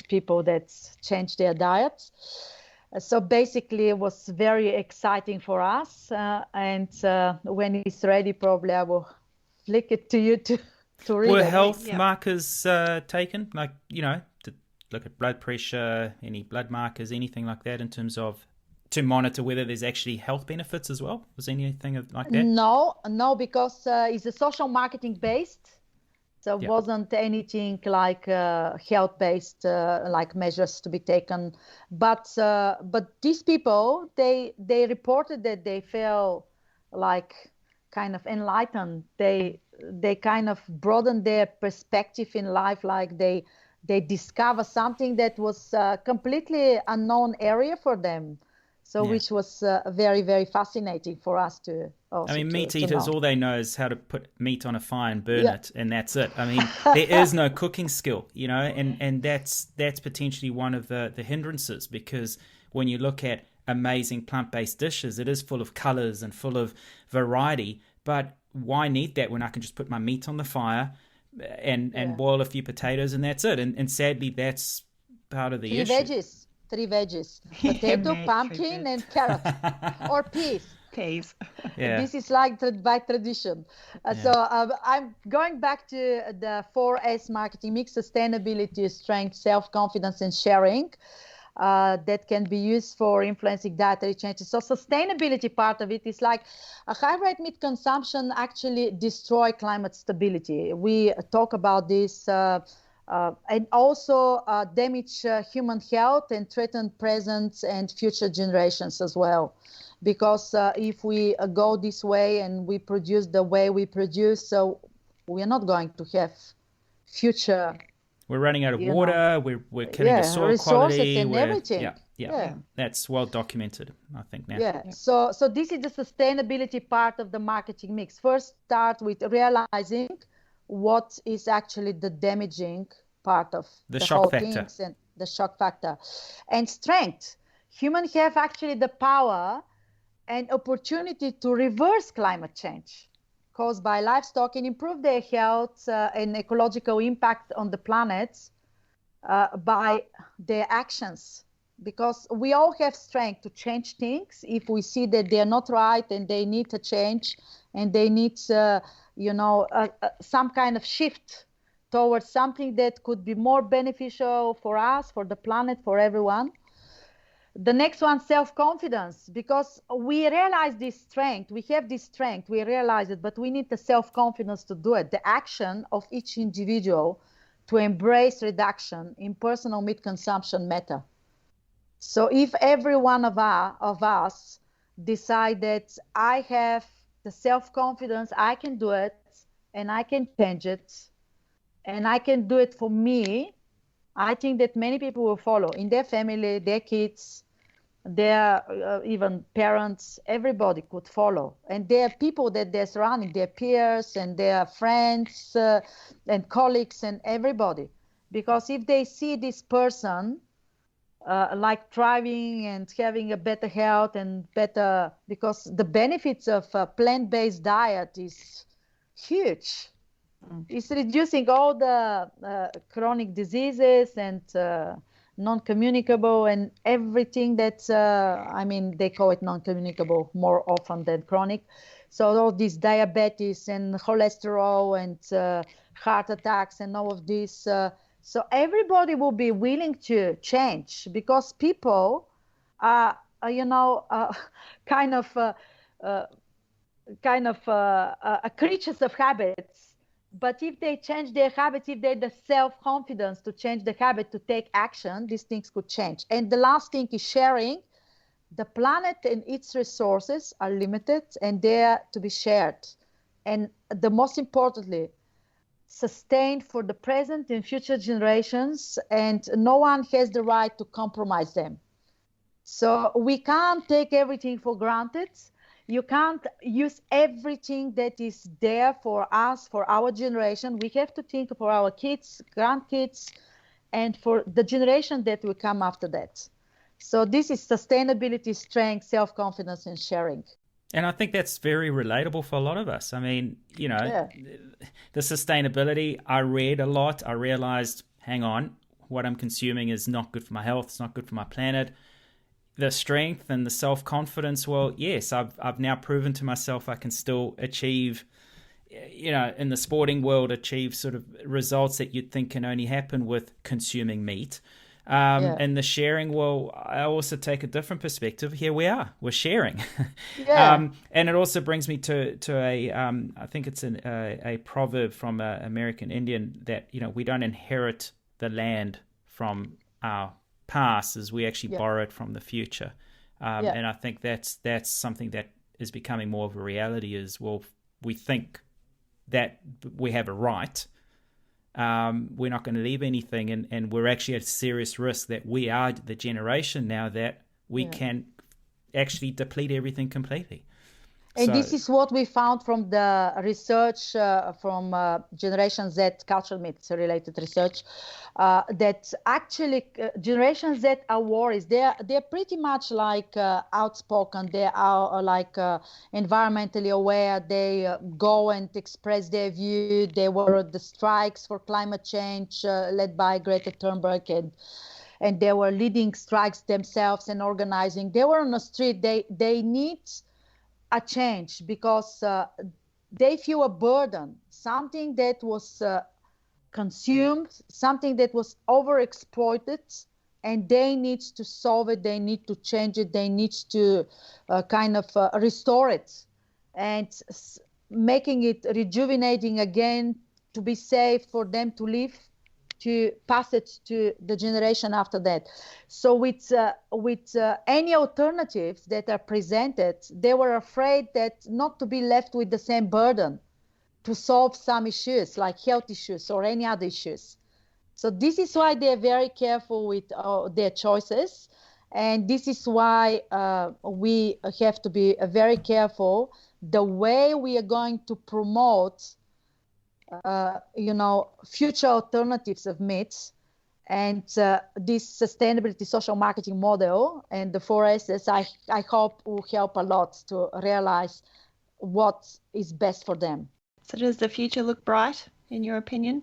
people that changed their diets. So basically, it was very exciting for us. And when it's ready, probably I will flick it to you to read.
Were health markers taken? Like, to look at blood pressure, any blood markers, anything like that, in terms of to monitor whether there's actually health benefits as well? Was anything like that?
No, because it's a social marketing based. So it wasn't anything like health-based, like measures to be taken. But these people, they reported that they felt like kind of enlightened. They kind of broadened their perspective in life, like they discover something that was a completely unknown area for them. So which was very, very fascinating for us to also.
I mean, meat eaters, all they know is how to put meat on a fire and burn it, and that's it. I mean, there is no cooking skill, and that's potentially one of the hindrances, because when you look at amazing plant-based dishes, it is full of colors and full of variety, but why need that when I can just put my meat on the fire and boil a few potatoes and that's it? And sadly, that's part of the issue.
3 veggies, potato, pumpkin, and carrot, or peas.
Yeah.
This is like by tradition. So I'm going back to the 4S marketing mix: sustainability, strength, self-confidence, and sharing. That can be used for influencing dietary changes. So sustainability part of it is like a high red meat consumption actually destroy climate stability. We talk about this. And also damage human health and threaten present and future generations as well. Because if we go this way and we produce the way we produce, so we're not going to have future.
We're running out of water. We're killing the soil
resources
quality.
And everything.
Yeah. That's well documented, I think, now.
Yeah. So this is the sustainability part of the marketing mix. First, start with realizing what is actually the damaging part of
the
the
shock
whole
factor.
things, and the shock factor. And strength. Humans have actually the power and opportunity to reverse climate change caused by livestock and improve their health and ecological impact on the planet by their actions. Because we all have strength to change things if we see that they're not right and they need a change and they need, some kind of shift towards something that could be more beneficial for us, for the planet, for everyone. The next one, self-confidence, because we realize this strength, we have this strength, we realize it, but we need the self-confidence to do it. The action of each individual to embrace reduction in personal meat consumption matter. So if every one of us decide that I have the self-confidence, I can do it, and I can change it, and I can do it for me, I think that many people will follow in their family, their kids, their even parents, everybody could follow. And there are people that they're surrounding, their peers and their friends and colleagues and everybody. Because if they see this person like thriving and having a better health and better, because the benefits of a plant-based diet is huge. It's reducing all the chronic diseases and non-communicable and everything that, they call it non-communicable more often than chronic. So all these diabetes and cholesterol and heart attacks and all of this. So everybody will be willing to change because people are, creatures of habits. But if they change their habits, if they have the self-confidence to change the habit, to take action, these things could change. And the last thing is sharing. The planet and its resources are limited and they are to be shared. And the most importantly, sustained for the present and future generations, and no one has the right to compromise them. So we can't take everything for granted. You can't use everything that is there for us, for our generation. We have to think for our kids, grandkids, and for the generation that will come after that. So this is sustainability, strength, self-confidence, and sharing.
And I think that's very relatable for a lot of us. I mean, the sustainability, I read a lot. I realized, hang on, what I'm consuming is not good for my health. It's not good for my planet. The strength and the self-confidence, well, yes, I've now proven to myself I can still achieve, in the sporting world, achieve sort of results that you'd think can only happen with consuming meat. And the sharing, well, I also take a different perspective. Here we are, we're sharing. And it also brings me to a, I think it's a proverb from an American Indian that, we don't inherit the land from our past, as we actually borrow it from the future. And I think that's something that is becoming more of a reality is, well, we think that we have a right. We're not going to leave anything, and we're actually at a serious risk that we are the generation now that we can actually deplete everything completely.
And this is what we found from the research from Generation Z, cultural myths related research, that actually Generation Z are worried. They're pretty much like outspoken. They are like environmentally aware. They go and express their view. They were at the strikes for climate change led by Greta Thunberg, and they were leading strikes themselves and organizing. They were on the street. They need a change because they feel a burden, something that was consumed, something that was overexploited, and they need to solve it, they need to change it, they need to restore it and making it rejuvenating again, to be safe for them to live, to pass it to the generation after that. So with any alternatives that are presented, they were afraid that not to be left with the same burden to solve some issues like health issues or any other issues. So this is why they're very careful with their choices. And this is why we have to be very careful the way we are going to promote future alternatives of meat, and this sustainability social marketing model and the 4S's, I hope will help a lot to realize what is best for them.
So does the future look bright, in your opinion?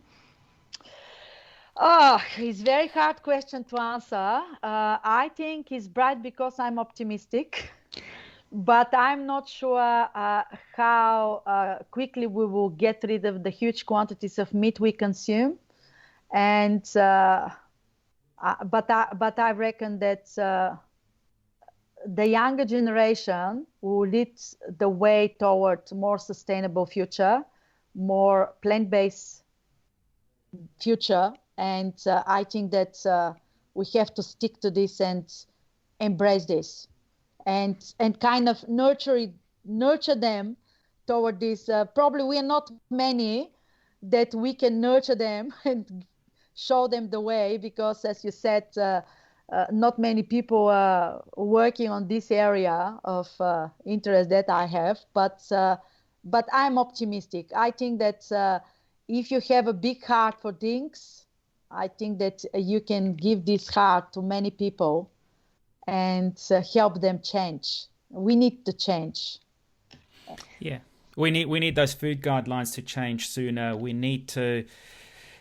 Oh, it's a very hard question to answer. I think it's bright because I'm optimistic, but I'm not sure how quickly we will get rid of the huge quantities of meat we consume. And but I reckon that the younger generation will lead the way toward more sustainable future, more plant-based future. And I think that we have to stick to this and embrace this, and kind of nurture them toward this. Probably we are not many that we can nurture them and show them the way, because as you said, not many people are working on this area of interest that I have. But I'm optimistic. I think that if you have a big heart for things, I think that you can give this heart to many people and help them change. We need to change.
Yeah, we need those food guidelines to change sooner. We need to,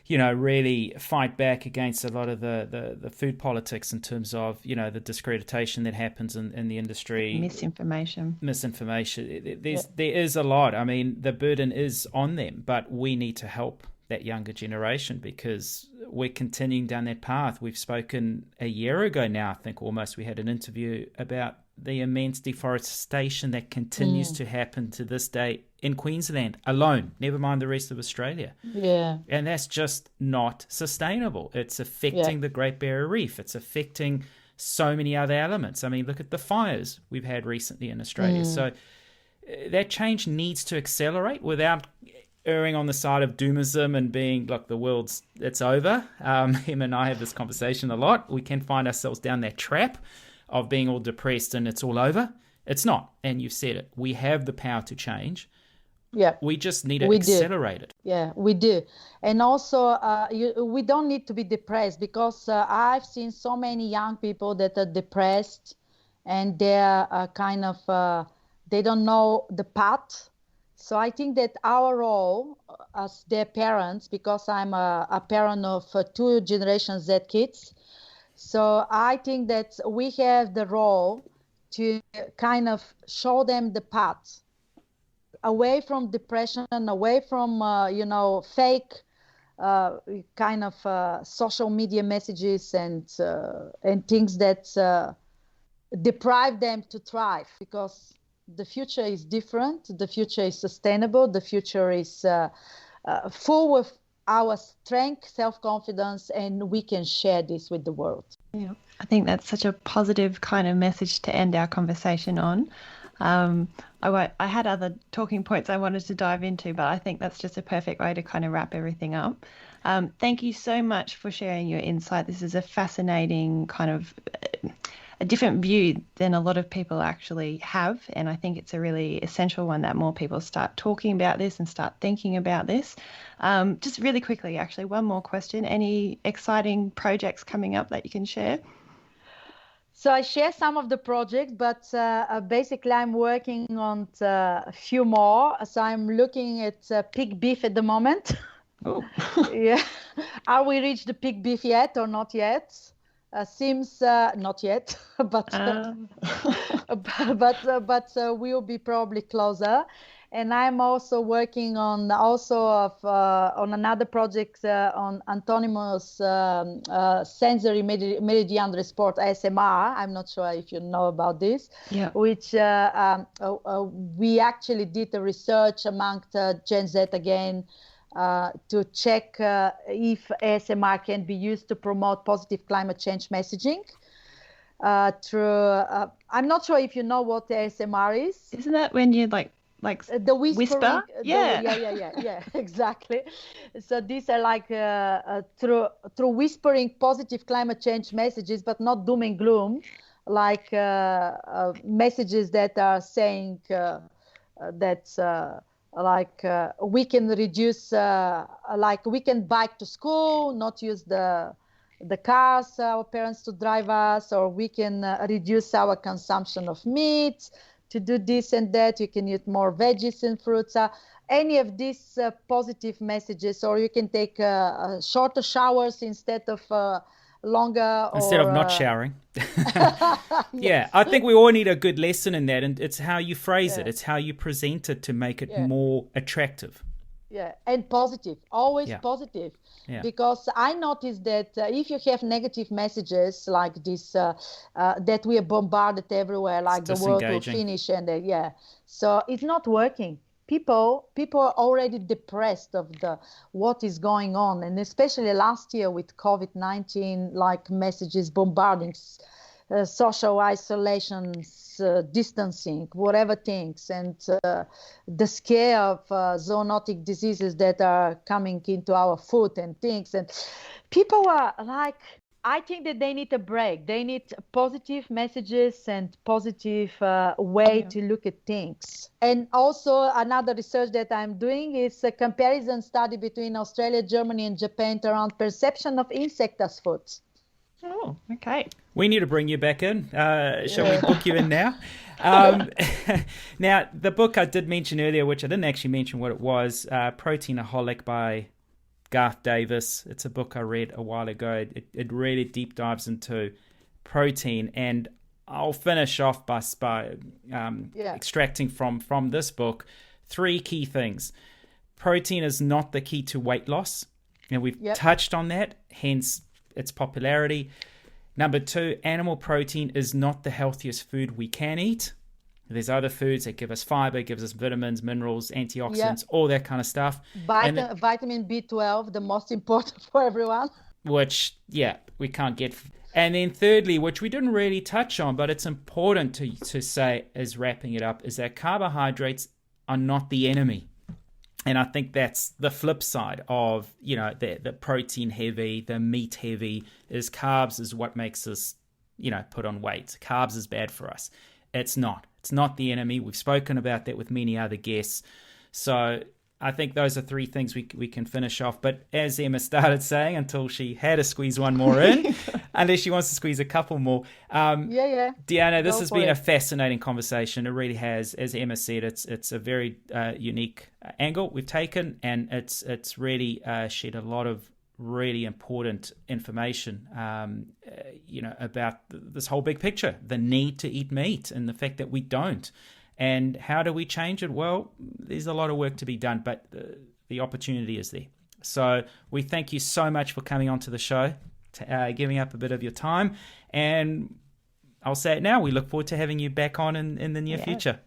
really fight back against a lot of the food politics in terms of, the discreditation that happens in the industry.
Misinformation.
There is a lot. I mean, the burden is on them, but we need to help that younger generation, because we're continuing down that path. We've spoken a year ago now, I think almost, we had an interview about the immense deforestation that continues to happen to this day in Queensland alone, never mind the rest of Australia.
Yeah.
And that's just not sustainable. It's affecting the Great Barrier Reef. It's affecting so many other elements. I mean, look at the fires we've had recently in Australia. So that change needs to accelerate without erring on the side of doomism and being, look, it's over. Him and I have this conversation a lot. We can find ourselves down that trap of being all depressed and it's all over. It's not. And you've said it. We have the power to change.
Yeah.
We just need to accelerate it.
Yeah, we do. And also, we don't need to be depressed, because I've seen so many young people that are depressed and they're they don't know the path. So I think that our role as their parents, because I'm a parent of 2 Generation Z kids, so I think that we have the role to kind of show them the path away from depression, away from, fake kind of social media messages and things that deprive them to thrive, because the future is different. The future is sustainable. The future is full of our strength, self-confidence, and we can share this with the world.
Yeah, I think that's such a positive kind of message to end our conversation on. I had other talking points I wanted to dive into, but I think that's just a perfect way to kind of wrap everything up. Thank you so much for sharing your insight. This is a fascinating kind of a different view than a lot of people actually have. And I think it's a really essential one that more people start talking about this and start thinking about this. Just really quickly, actually, one more question. Any exciting projects coming up that you can share?
So I share some of the projects, but basically I'm working on a few more. So I'm looking at pig beef at the moment.
Oh.
Yeah. Are we reached the pig beef yet or not yet? Seems not yet, but we'll be probably closer. And I'm also working on on another project on autonomous sensory meridian response, ASMR. I'm not sure if you know about this.
Yeah.
Which we actually did a research among the Gen Z again. To check if ASMR can be used to promote positive climate change messaging. I'm not sure if you know what ASMR is.
Isn't that when you like
the whisper?
Yeah,
exactly. So these are like through whispering positive climate change messages, but not doom and gloom, like messages that are saying that like we can reduce, like we can bike to school, not use the cars our parents to drive us, or we can reduce our consumption of meat to do this and that. You can eat more veggies and fruits. Any of these positive messages, or you can take shorter showers instead of longer.
Instead of not showering. Yeah, I think we all need a good lesson in that, and it's how you phrase it. It's how you present it to make it more attractive.
Yeah, and positive, always positive. Yeah. Because I noticed that if you have negative messages like this, that we are bombarded everywhere, like the world will finish, and so it's not working. People are already depressed of what is going on, and especially last year with COVID-19, like messages bombarding, social isolations, distancing, whatever things, and the scare of zoonotic diseases that are coming into our food and things. And people are like, I think that they need a break. They need positive messages and positive way to look at things. And also another research that I'm doing is a comparison study between Australia, Germany, and Japan around perception of insect as food.
Oh, okay.
We need to bring you back in. Shall we book you in now? Now, the book I did mention earlier, which I didn't actually mention what it was, Proteinaholic by Garth Davis. It's a book I read a while ago. It really deep dives into protein, and I'll finish off by extracting from this book 3 key things. Protein is not the key to weight loss, and we've touched on that, hence its popularity. Number 2, animal protein is not the healthiest food we can eat. There's other foods that give us fiber, gives us vitamins, minerals, antioxidants, all that kind of stuff.
Vitamin B12, the most important for everyone.
Which, we can't get. And then thirdly, which we didn't really touch on, but it's important to say as wrapping it up, is that carbohydrates are not the enemy. And I think that's the flip side of, the protein heavy, the meat heavy, is carbs is what makes us, put on weight. Carbs is bad for us. It's not. It's not the enemy. We've spoken about that with many other guests. So I think those are 3 things we can finish off. But as Emma started saying, until she had to squeeze one more in, unless she wants to squeeze a couple more. Deanna, this has been a fascinating conversation. It really has. As Emma said, it's a very unique angle we've taken, and it's really shed a lot of really important information, about this whole big picture, the need to eat meat and the fact that we don't. And how do we change it? Well, there's a lot of work to be done, but the opportunity is there. So we thank you so much for coming onto the show, giving up a bit of your time. And I'll say it now, we look forward to having you back on in the near future.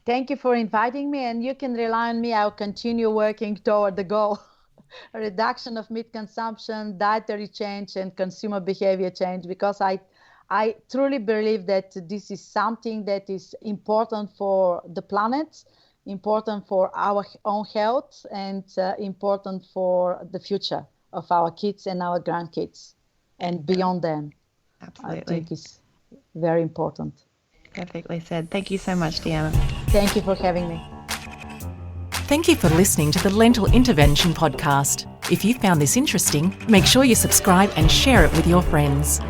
Thank you for inviting me, and you can rely on me. I'll continue working toward the goal. A reduction of meat consumption, dietary change, and consumer behavior change, because I truly believe that this is something that is important for the planet, important for our own health, and important for the future of our kids and our grandkids and beyond them.
Absolutely.
I think it's very important.
Perfectly said. Thank you so much, Deanna.
Thank you for having me.
Thank you for listening to the Lentil Intervention podcast. If you found this interesting, make sure you subscribe and share it with your friends.